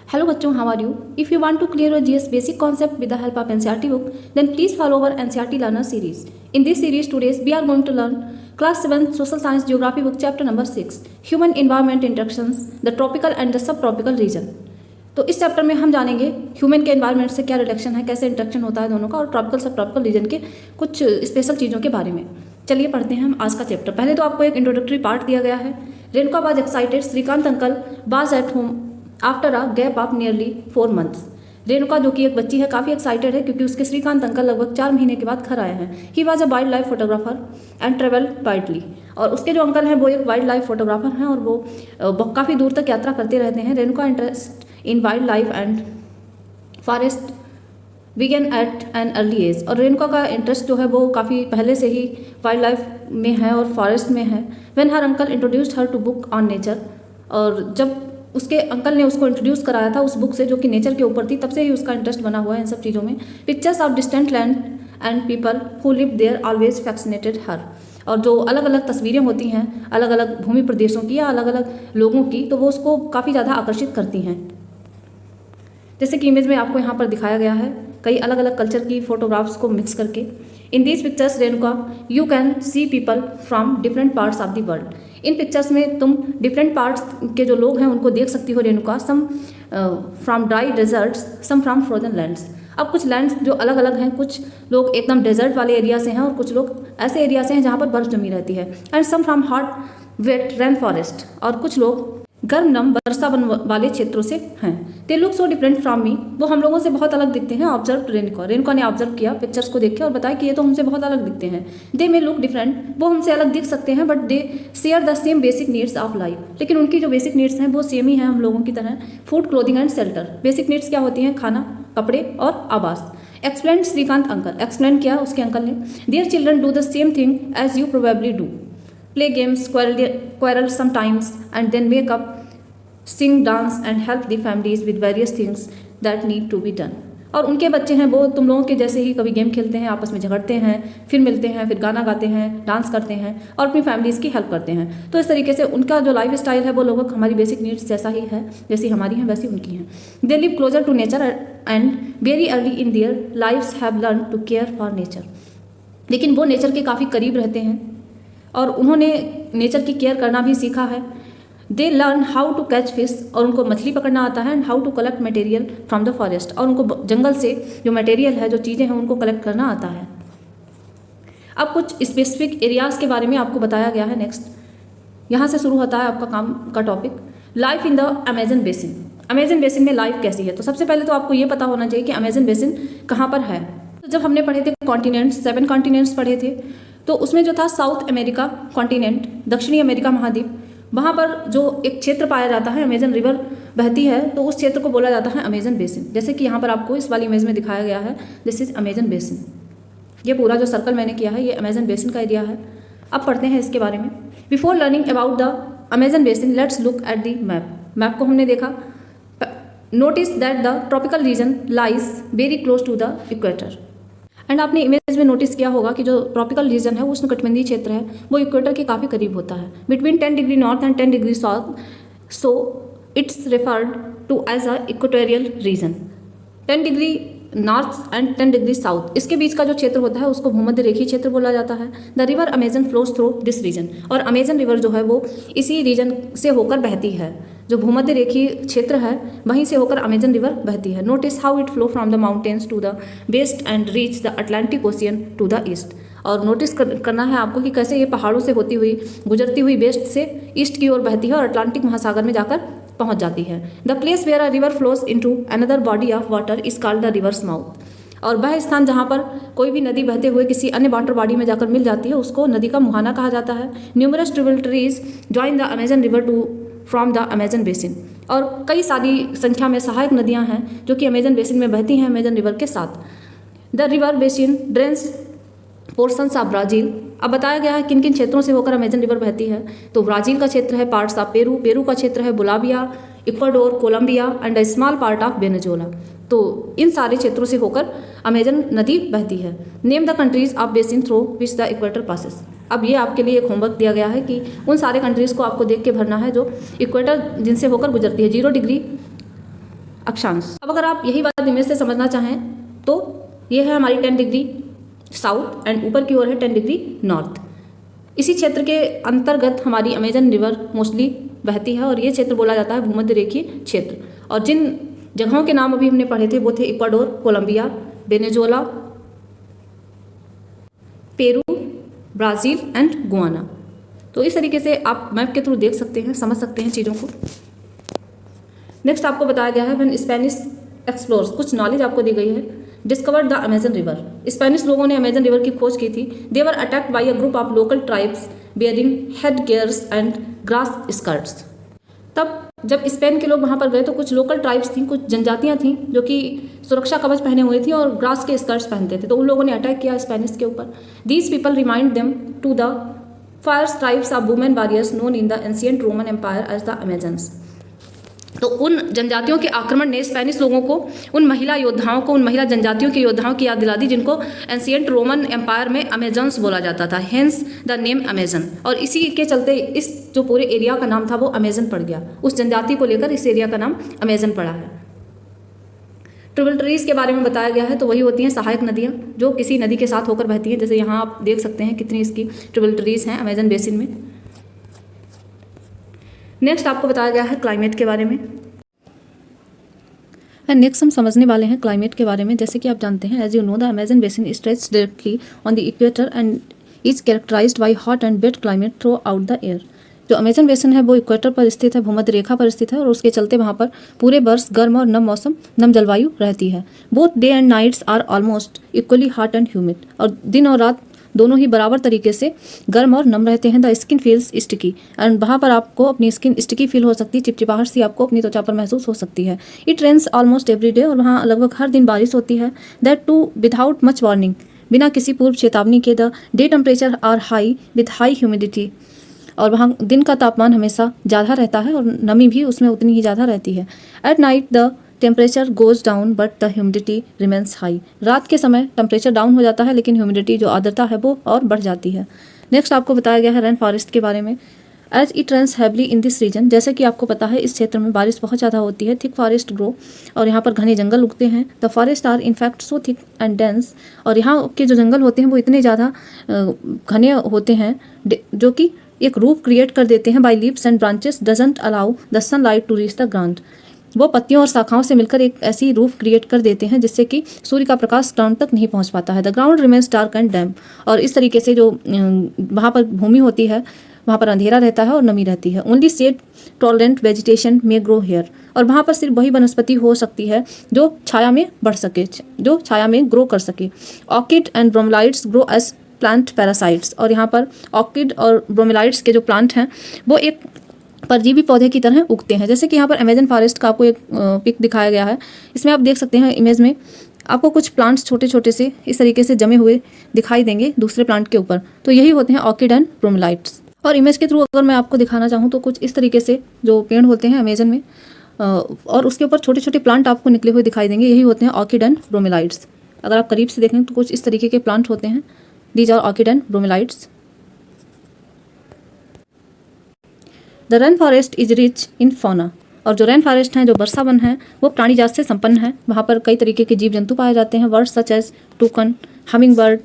Hello bachcho, how are you? If you want to clear your GS basic concept with the help of NCERT book, then please follow our NCERT Learner series. In this series today, we are going to learn Class 7 Social Science Geography book chapter number 6, Human Environment Interactions, the Tropical and the Subtropical Region. तो इस chapter में हम जानेंगे human के environment से क्या relaxation है, कैसे इंटरेक्शन होता है दोनों का, और ट्रॉपिकल सब ट्रॉपिकल रीजन के कुछ स्पेशल चीज़ों के बारे में। चलिए पढ़ते हैं हम आज का चैप्टर। पहले तो आपको एक इंट्रोडक्टरी पार्ट दिया गया है। Renuka was excited Shrikant uncle was at home after a gap of nearly 4 months। Renuka जो कि एक बच्ची है काफ़ी एक्साइटेड है क्योंकि उसके श्रीकांत अंकल लगभग 4 महीने के बाद घर आए हैं। He was a wild life photographer and travel widely. और उसके जो अंकल हैं वो एक वाइल्ड लाइफ फोटोग्राफर हैं और वो काफ़ी दूर तक यात्रा करते रहते हैं। Renuka interest in wild life and forest began at an early age. और रेणुका का इंटरेस्ट जो है वो काफ़ी पहले से ही वाइल्ड लाइफ में है और फॉरेस्ट में है। When her uncle introduced her to book on nature. और जब उसके अंकल ने उसको इंट्रोड्यूस कराया था उस बुक से जो कि नेचर के ऊपर थी, तब से ही उसका इंटरेस्ट बना हुआ है इन सब चीज़ों में। Pictures of distant land and people who live there always fascinated her. और जो अलग अलग तस्वीरें होती हैं अलग अलग भूमि प्रदेशों की या अलग अलग लोगों की, तो वो उसको काफ़ी ज़्यादा आकर्षित करती हैं। जैसे कि इमेज में आपको यहाँ पर दिखाया गया है कई अलग अलग कल्चर की फोटोग्राफ्स को मिक्स करके। In these pictures Renuka you can see people from different parts of the world. In pictures में तुम डिफरेंट पार्ट्स के जो लोग हैं उनको देख सकती हो Renuka. Some from dry deserts, some from frozen lands. अब कुछ लैंड्स जो अलग अलग हैं, कुछ लोग एकदम डेजर्ट वाले एरिया से हैं और कुछ लोग ऐसे एरिया से हैं जहाँ पर बर्फ जमी रहती है। And some from hot wet rain forest. और कुछ लोग गर्म नम वर्षा वन वाले क्षेत्रों से हैं। They look so different from me. वो हम लोगों से बहुत अलग दिखते हैं। ऑब्जर्व रेणुका ने ऑब्जर्व किया पिक्चर्स को देख के और बताया कि ये तो हमसे बहुत अलग दिखते हैं। दे मे लुक डिफरेंट, वो हमसे अलग दिख सकते हैं, but they share the same basic needs of life. लेकिन उनकी जो बेसिक नीड्स हैं वो सेम ही हैं हम लोगों की तरह। Food, clothing and shelter. Basic needs क्या होती हैं? खाना, कपड़े और आवास। एक्सप्लेन श्रीकांत अंकल, एक्सप्लेन किया उसके अंकल ने। Their children do the same thing as you probably do. Play games, quarrel sometimes and then make up, sing, dance and help the families with various things that need to be done। और उनके बच्चे हैं वो तुम लोगों के जैसे ही कभी गेम खेलते हैं, आपस में झगड़ते हैं, फिर मिलते हैं, फिर गाना गाते हैं, डांस करते हैं और अपनी फैमिलीज़ की हेल्प करते हैं। तो इस तरीके से उनका जो लाइफ स्टाइल है वो लगभग हमारी बेसिक नीड्स जैसा ही है, जैसी हमारी हैं वैसी उनकी हैं। They live closer to nature and very early in their lives have learn to care for nature. लेकिन वो नेचर के काफ़ी करीब रहते हैं और उन्होंने नेचर की केयर करना भी सीखा है। They learn how to catch fish, और उनको मछली पकड़ना आता है। And how to collect material from the forest, और उनको जंगल से जो मटेरियल है, जो चीज़ें हैं, उनको कलेक्ट करना आता है। अब कुछ स्पेसिफिक एरियाज़ के बारे में आपको बताया गया है। नेक्स्ट यहाँ से शुरू होता है आपका काम का topic, life in the Amazon basin. Amazon basin में लाइफ कैसी है? तो सबसे पहले तो आपको ये पता होना चाहिए कि अमेजन बेसिन कहाँ पर है। तो जब हमने पढ़े थे कॉन्टिनेंट्स, 7 कॉन्टिनेंट्स पढ़े थे, तो उसमें जो था साउथ अमेरिका कॉन्टिनेंट, दक्षिणी अमेरिका महाद्वीप, वहाँ पर जो एक क्षेत्र पाया जाता है, अमेजन रिवर बहती है, तो उस क्षेत्र को बोला जाता है अमेजन बेसिन। जैसे कि यहाँ पर आपको इस वाली इमेज में दिखाया गया है, दिस इज अमेजन बेसिन। ये पूरा जो सर्कल मैंने किया है ये अमेजन बेसिन का एरिया है। अब पढ़ते हैं इसके बारे में। Before learning about the Amazon basin let's look at the map. Map को हमने देखा। Notice that the tropical region lies very close to the equator. And आपने इमेज में नोटिस किया होगा कि जो ट्रॉपिकल रीजन है, उष्णकटिबंधीय क्षेत्र है, वो इक्वेटर के काफ़ी करीब होता है, between 10 degree north and 10 degree south. So it's referred to as a equatorial region. 10 degree north and 10 degree south, इसके बीच का जो क्षेत्र होता है उसको भूमध्य रेखीय क्षेत्र बोला जाता है। The river Amazon flows through this region, और अमेजन रिवर जो है वो इसी रीजन से होकर बहती है। जो भूमध्य रेखीय क्षेत्र है वहीं से होकर अमेजन रिवर बहती है। Notice how it flow from the mountains to the west and reach the Atlantic Ocean to the east. और नोटिस करना है आपको कि कैसे ये पहाड़ों से होती हुई गुजरती हुई वेस्ट से ईस्ट की ओर बहती है और अटलांटिक महासागर में जाकर पहुंच जाती है। The place where a river flows into another body of water is called the river's mouth. और वह स्थान जहाँ पर कोई भी नदी बहते हुए किसी अन्य वाटर बॉडी में जाकर मिल जाती है उसको नदी का मुहाना कहा जाता है। Numerous tributaries join the Amazon river to from the Amazon basin. और कई सारी संख्या में सहायक नदियाँ हैं जो कि अमेजन बेसिन में बहती हैं अमेजन रिवर के साथ। The river basin drains portions of Brazil. अब बताया गया है किन किन क्षेत्रों से होकर अमेजन रिवर बहती है। तो ब्राज़ील का क्षेत्र है, पार्ट्स ऑफ पेरू, पेरू का क्षेत्र है, Bolivia, Ecuador, Colombia and a small part of Venezuela. तो इन सारे क्षेत्रों से होकर अमेजन नदी बहती है। Name the countries of basin through which the equator passes. अब ये आपके लिए एक होमवर्क दिया गया है कि उन सारे कंट्रीज़ को आपको देख के भरना है जो इक्वेटर जिनसे होकर गुजरती है। 0 डिग्री अक्षांश। अब अगर आप यही बात इमेज से समझना चाहें तो ये है हमारी 10 डिग्री साउथ एंड ऊपर की ओर है 10 डिग्री नॉर्थ। इसी क्षेत्र के अंतर्गत हमारी अमेजन रिवर मोस्टली बहती है और ये क्षेत्र बोला जाता है भूमध्य रेखीय क्षेत्र। और जिन जगहों के नाम अभी हमने पढ़े थे वो थे Ecuador, Colombia, Venezuela, Peru, Brazil and Guyana. तो इस तरीके से आप मैप के थ्रू देख सकते हैं, समझ सकते हैं चीज़ों को। नेक्स्ट आपको बताया गया है व्हेन स्पेनिश एक्सप्लोर्स, कुछ नॉलेज आपको दी गई है। Discovered the Amazon river, Spanish लोगों ने अमेजन रिवर की खोज की थी। They were attacked by a group of local tribes bearing head gears and grass skirts. तब जब स्पेन के लोग वहाँ पर गए तो कुछ लोकल ट्राइब्स थी, कुछ जनजातियाँ थीं जो कि सुरक्षा कवच पहने हुए थी और ग्रास के स्कर्ट्स पहनते थे, तो उन लोगों ने अटैक किया स्पेनिश के ऊपर। These people remind them to the fire tribes of women warriors known in the ancient Roman empire as the Amazons. तो उन जनजातियों के आक्रमण ने स्पेनिश लोगों को, उन महिला योद्धाओं को, उन महिला जनजातियों के योद्धाओं की याद दिला दी जिनको एंशिएंट रोमन एम्पायर में अमेजन्स बोला जाता था, हेंस द नेम अमेजन। और इसी के चलते इस जो पूरे एरिया का नाम था वो अमेजन पड़ गया, उस जनजाति को लेकर इस एरिया का नाम अमेजन पड़ा है। ट्रिब्यूटरीज के बारे में बताया गया है, तो वही होती हैं सहायक नदियाँ जो किसी नदी के साथ होकर बहती हैं। जैसे यहाँ आप देख सकते हैं कितनी इसकी ट्रिब्यूटरीज हैं अमेजन बेसिन में। नेक्स्ट आपको बताया गया है क्लाइमेट के बारे में। नेक्स्ट हम समझने वाले हैं क्लाइमेट के बारे में। जैसे कि आप जानते हैं, as you know the Amazon basin stretch directly on the equator and is characterised by hot and wet climate throughout the year. जो अमेजन बेसिन है वो इक्वेटर पर स्थित है, भूमध्य रेखा पर स्थित है और उसके चलते वहाँ पर पूरे वर्ष गर्म और नम मौसम, नम जलवायु रहती है। Both day and nights are almost equally hot and humid, और दिन और रात दोनों ही बराबर तरीके से गर्म और नम रहते हैं। The skin feels sticky, and वहाँ पर आपको अपनी स्किन स्टिकी फील हो सकती है, चिपचिपाहट सी आपको अपनी त्वचा पर महसूस हो सकती है। It rains almost every day, और वहाँ लगभग हर दिन बारिश होती है। That too without much warning, बिना किसी पूर्व चेतावनी के। The day temperature are high with high humidity, और वहाँ दिन का तापमान हमेशा ज़्यादा रहता है और नमी भी उसमें उतनी ही ज़्यादा रहती है। At night the temperature goes down but the humidity remains high, रात के समय टेम्परेचर डाउन हो जाता है लेकिन ह्यूमिडिटी जो आर्द्रता है वो और बढ़ जाती है। नेक्स्ट आपको बताया गया है रेन फॉरेस्ट के बारे में। As it rains heavily in this region, जैसे कि आपको पता है इस क्षेत्र में बारिश बहुत ज़्यादा होती है। थिक फॉरेस्ट ग्रो, और यहाँ पर घने जंगल उगते हैं। The forest are in fact so thick and dense, और यहाँ के जो जंगल होते हैं वो इतने ज़्यादा घने होते हैं जो कि एक रूफ क्रिएट कर देते हैं। By leaves and branches doesn't allow the sunlight to reach the ground, वो पत्तियों और शाखाओं से मिलकर एक ऐसी रूफ क्रिएट कर देते हैं जिससे कि सूर्य का प्रकाश ग्राउंड तक नहीं पहुंच पाता है। The ground remains dark and damp, और इस तरीके से जो वहाँ पर भूमि होती है वहाँ पर अंधेरा रहता है और नमी रहती है। ओनली शेड टॉलरेंट वेजिटेशन में ग्रो हेयर, और वहाँ पर सिर्फ वही वनस्पति हो सकती है जो छाया में बढ़ सके, जो छाया में ग्रो कर सके। Orchid and bromeliads grow as plant parasites, और यहाँ पर ऑर्किड और ब्रोमेलाइड्स के जो प्लांट हैं वो एक परजीवी पौधे की तरह उगते हैं। जैसे कि यहाँ पर अमेजन फॉरेस्ट का आपको एक पिक दिखाया गया है, इसमें आप देख सकते हैं इमेज में आपको कुछ प्लांट्स छोटे छोटे से इस तरीके से जमे हुए दिखाई देंगे दूसरे प्लांट के ऊपर, तो यही होते हैं ऑर्किड एंड ब्रोमेलाइड्स। और इमेज के थ्रू अगर मैं आपको दिखाना चाहूँ तो कुछ इस तरीके से जो पेड़ होते हैं अमेजन में, और उसके ऊपर छोटे छोटे प्लांट आपको निकले हुए दिखाई देंगे, यही होते हैं ऑर्किड एंड ब्रोमेलाइड्स। अगर आप करीब से देखें तो कुछ इस तरीके के प्लांट होते हैं, these are orchid and bromeliads. The rain forest is rich in fauna, और जो रेन फॉरेस्ट हैं, जो वर्षा वन है, वो प्राणी जात से संपन्न है। वहाँ पर कई तरीके के जीव जंतु पाए जाते हैं। Birds such as toucan, humming bird,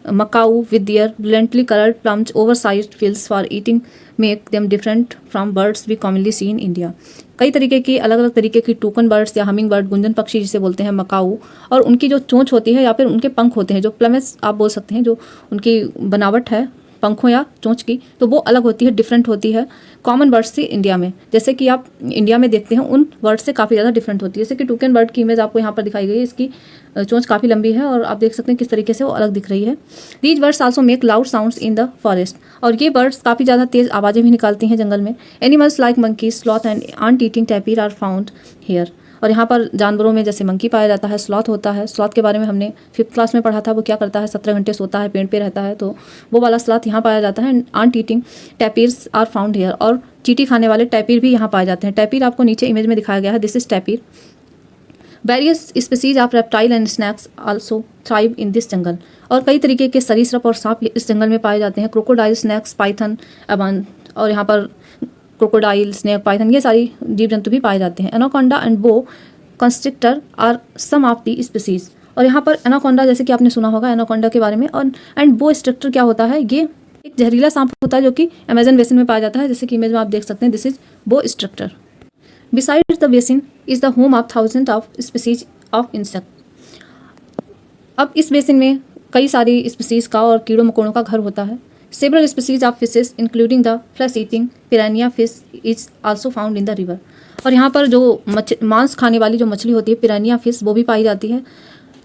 macaw with their brilliantly coloured plumes, oversized bills for eating make them different from birds we commonly see in India. कई तरीके की अलग अलग तरीके की टूकन बर्ड्स या हमिंग बर्ड, गुंजन पक्षी जिसे बोलते हैं, मकाऊ, और उनकी जो चोंच होती है या फिर उनके पंख होते हैं, जो प्लमेस आप बोल सकते हैं, जो उनकी बनावट है पंखों या चोंच की, तो वो अलग होती है, डिफरेंट होती है कॉमन बर्ड्स से इंडिया में। जैसे कि आप इंडिया में देखते हैं उन बर्ड से काफ़ी ज़्यादा डिफरेंट होती है। जैसे कि टूकन बर्ड की इमेज आपको यहाँ पर दिखाई गई है, इसकी चोंच काफ़ी लंबी है और आप देख सकते हैं किस तरीके से वो अलग दिख रही है। These birds also make loud sounds in the forest, और ये बर्ड्स काफ़ी ज़्यादा तेज़ आवाज़ें भी निकालती हैं जंगल में। Animals like monkeys, sloth and ant eating tapir are found here, और यहाँ पर जानवरों में जैसे मंकी पाया जाता है, स्लॉथ होता है। स्लॉथ के बारे में हमने 5th क्लास में पढ़ा था, वो क्या करता है, 17 घंटे सोता है, पेड़ पे रहता है, तो वो वाला स्लॉथ यहाँ पाया जाता है। Ant eating tapirs are found here, और चींटी खाने वाले टैपिर भी यहाँ पाए जाते हैं। टैपिर आपको नीचे इमेज में दिखाया गया है, this is tapir. Various species of reptile and snakes also thrive in this jungle, और कई तरीके के सरीसृप और सांप इस जंगल में पाए जाते हैं। क्रोकोडाइल, स्नैक्स, पाइथन, अबान, और यहाँ पर क्रोकोडाइल, स्नेक, पाइथन, ये सारी जीव जंतु भी पाए जाते हैं। Anaconda and boa constrictor are some of the species. और यहाँ पर एनाकोंडा, जैसे कि आपने सुना होगा एनाकोंडा के बारे में, और एंड बो स्ट्रक्टर क्या होता है, ये एक जहरीला सांप होता है जो कि अमेजन बेसिन में पाया जाता है, जैसे कि इमेज में आप देख सकते हैं, this is boa constrictor. Besides the basin is the home of thousand of species of insect. अब इस बेसिन में कई सारी स्पीसीज का और कीड़ों मकोड़ों का घर होता है। Several species of fishes including the flesh eating piranha fish is also found in the river. और यहाँ पर जो मांस खाने वाली जो मछली होती है पिरानिया फिश, वो भी पाई जाती है।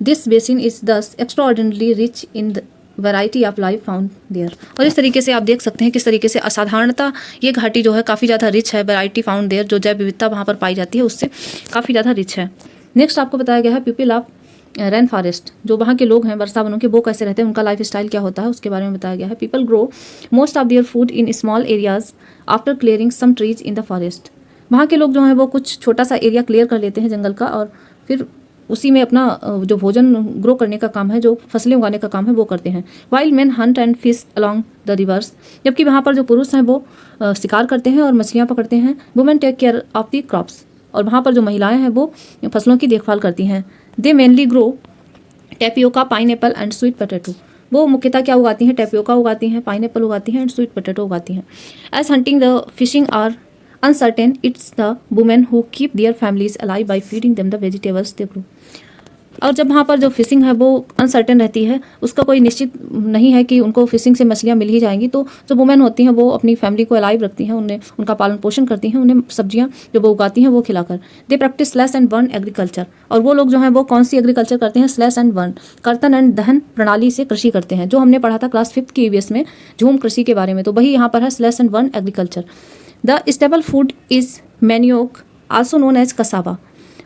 This basin is thus extraordinary rich in the variety of life found there. और इस तरीके से आप देख सकते हैं किस तरीके से असाधारणता ये घाटी जो है काफ़ी ज़्यादा रिच है, वैरायटी फाउंड देयर, जो जैव विविधता वहाँ पर पाई जाती है उससे काफ़ी ज़्यादा रिच है। नेक्स्ट आपको बताया गया है पीपल ऑफ रेन फॉरेस्ट, जो वहाँ के लोग हैं वर्षा वनों के, वो कैसे रहते हैं, उनका लाइफ स्टाइल क्या होता है, उसके बारे में बताया गया है। People grow most of their food in small areas after clearing some trees in the forest. वहाँ के लोग जो हैं वो कुछ छोटा सा एरिया क्लियर कर लेते हैं जंगल का, और फिर उसी में अपना जो भोजन ग्रो करने का काम है, जो फसलें उगाने का काम है, वो करते हैं। Wild man Hunt and fish along the reverse, जबकि वहाँ पर जो पुरुष हैं वो शिकार करते हैं और मछलियाँ पकड़ते हैं। Women take care of the crops, और वहाँ पर जो महिलाएं हैं वो फसलों की देखभाल करती हैं। दे mainly grow tapioca, pineapple and sweet potato. वो मुख्यतः क्या उगाती हैं, टेपियोका उगाती हैं, पाइनएप्पल उगाती हैं एंड स्वीट पोटैटो उगाती हैं। As hunting the fishing are uncertain, it's the women who keep their families alive by feeding them the vegetables they grow. और जब वहाँ पर जो फिशिंग है वो अनसर्टेन रहती है, उसका कोई निश्चित नहीं है कि उनको फिशिंग से मछलियाँ मिल ही जाएंगी, तो जो वुमेन होती हैं वो अपनी फैमिली को अलाइव रखती हैं, उन्हें उनका पालन पोषण करती हैं, उन्हें सब्जियाँ जो वो उगाती हैं वो खिलाकर। They practice slash and burn agriculture, और वो लोग जो हैं वो कौन सी एग्रीकल्चर करते हैं, स्लैश एंड बर्न, कर्तन एंड दहन प्रणाली से कृषि करते हैं, जो हमने पढ़ा था क्लास 5 की ईवीएस में झूम कृषि के बारे में, तो वही यहाँ पर है slash and burn agriculture. The staple food is manioc also known as cassava,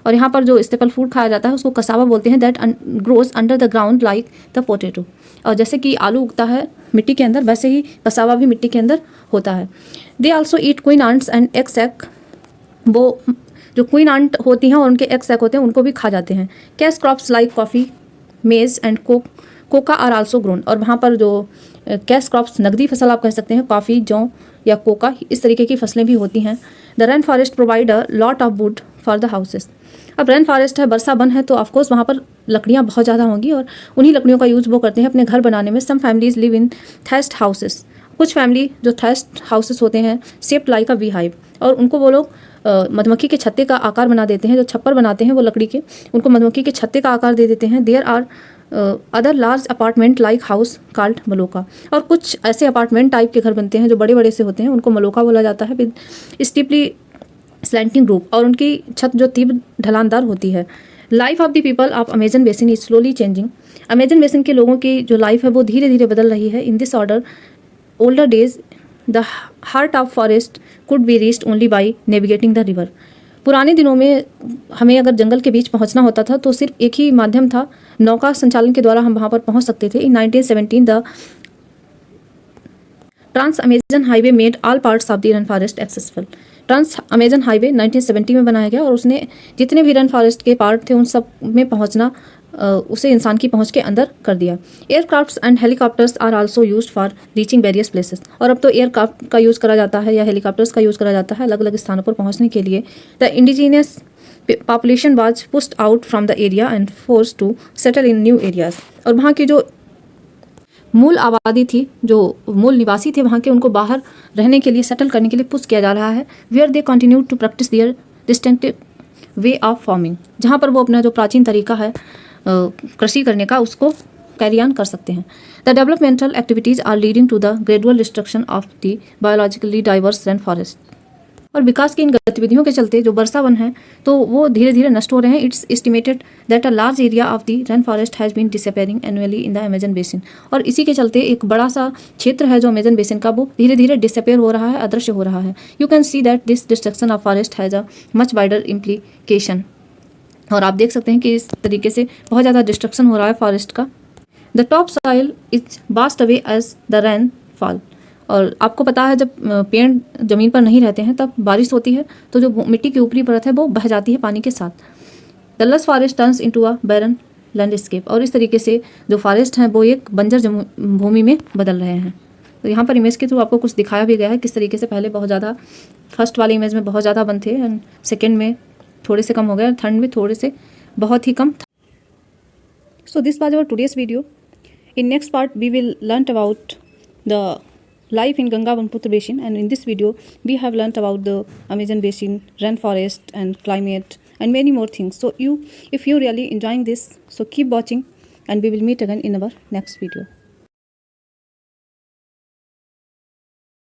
और यहाँ पर जो स्टेपल फूड खाया जाता है उसको कसावा बोलते हैं। That grows under the ground like the potato, और जैसे कि आलू उगता है मिट्टी के अंदर, वैसे ही कसावा भी मिट्टी के अंदर होता है। They also eat queen ants and egg sac, वो जो क्वीन आंट होती हैं और उनके एग सैक होते हैं उनको भी खा जाते हैं। Cash crops like coffee, maize and coca are also grown, और वहाँ पर जो कैश क्रॉप्स नकदी फसल आप कह सकते हैं, कॉफ़ी, जौ या कोका, इस तरीके की फसलें भी होती हैं। The rain forest provide a lot of would for the houses. अब रेन फॉरेस्ट है, वर्षा वन है, तो ऑफकोर्स वहाँ पर लकड़ियाँ बहुत ज़्यादा होंगी, और उन्हीं लकड़ियों का यूज़ वो करते हैं अपने घर बनाने में। Some families live in thatched houses, कुछ फैमिली जो थैस्ट हाउसेस होते हैं shaped like a bee hive, और उनको वो लोग मधुमक्खी के छत्ते का आकार बना देते हैं, जो छप्पर बनाते हैं वो लकड़ी के, उनको मधुमक्खी के छत्ते का आकार दे देते हैं। There are other large apartment like house called maloca, और कुछ ऐसे अपार्टमेंट टाइप के घर बनते हैं जो बड़े बड़े से होते हैं, उनको मलोका बोला जाता है। विद स्टीपली स्लैंटिंग रूफ, और उनकी छत जो तीव्र ढलानदार होती है। Life of the people of Amazon basin is slowly changing, Amazon basin के लोगों की जो लाइफ है वो धीरे धीरे बदल रही है। In this order older days the heart of forest could be reached only by navigating the river. पुराने दिनों में हमें अगर जंगल के बीच पहुंचना होता था तो सिर्फ एक ही माध्यम था, नौका संचालन के द्वारा हम वहाँ पर पहुँच सकते थे। In 1917 the trans Amazon highway made all parts of the rain forest accessible. Trans Amazon highway 1970 में बनाया गया, और उसने जितने भी रेन फॉरेस्ट के पार्ट थे उन सब में पहुंचना उसे इंसान की पहुंच के अंदर कर दिया। Aircrafts and helicopters are also used for reaching various places, और अब तो एयरक्राफ्ट का यूज़ करा जाता है या हेलीकॉप्टर्स का यूज़ करा जाता है अलग अलग स्थानों पर पहुंचने के लिए। The indigenous population was pushed out from the area and forced to settle in new areas, और वहाँ की जो मूल आबादी थी, जो मूल निवासी थे वहाँ के, उनको बाहर रहने के लिए, सेटल करने के लिए पुश किया जा रहा है। Where they continue to practice their distinctive way of farming, जहाँ पर वो अपना जो प्राचीन तरीका है कृषि करने का उसको कैरी ऑन कर सकते हैं। The developmental activities are leading to the gradual destruction of the biologically diverse rain forest, और विकास की इन गतिविधियों के चलते जो वर्षा वन है तो वो धीरे धीरे नष्ट हो रहे हैं। It's estimated that a large area of the rain forest has been disappearing annually in the Amazon basin, और इसी के चलते एक बड़ा सा क्षेत्र है जो अमेजन बेसिन का वो धीरे धीरे डिसअपेयर हो रहा है, अदृश्य हो रहा है। You can see that this destruction of forest has a much wider implication, और आप देख सकते हैं कि इस तरीके से बहुत ज़्यादा डिस्ट्रक्शन हो रहा है फॉरेस्ट का। The top soil is washed away as the rain fall, और आपको पता है जब पेड़ ज़मीन पर नहीं रहते हैं तब बारिश होती है तो जो मिट्टी की ऊपरी परत है वो बह जाती है पानी के साथ। The lush forest turns into a barren landscape, और इस तरीके से जो फॉरेस्ट हैं वो एक बंजर भूमि में बदल रहे हैं। तो यहाँ पर इमेज के थ्रू आपको कुछ दिखाया भी गया है किस तरीके से पहले बहुत ज़्यादा, फर्स्ट वाले इमेज में बहुत ज़्यादा वन थे एंड सेकेंड में थोड़े से कम हो गए और ठंड भी थोड़े से बहुत ही कम। So this was our today's video. In next part we will learn about the life in Ganga Brahmaputra basin, and in this video we have learnt about the Amazon basin, rainforest and climate and many more things. So if you really enjoying this, so keep watching and we will meet again in our next video.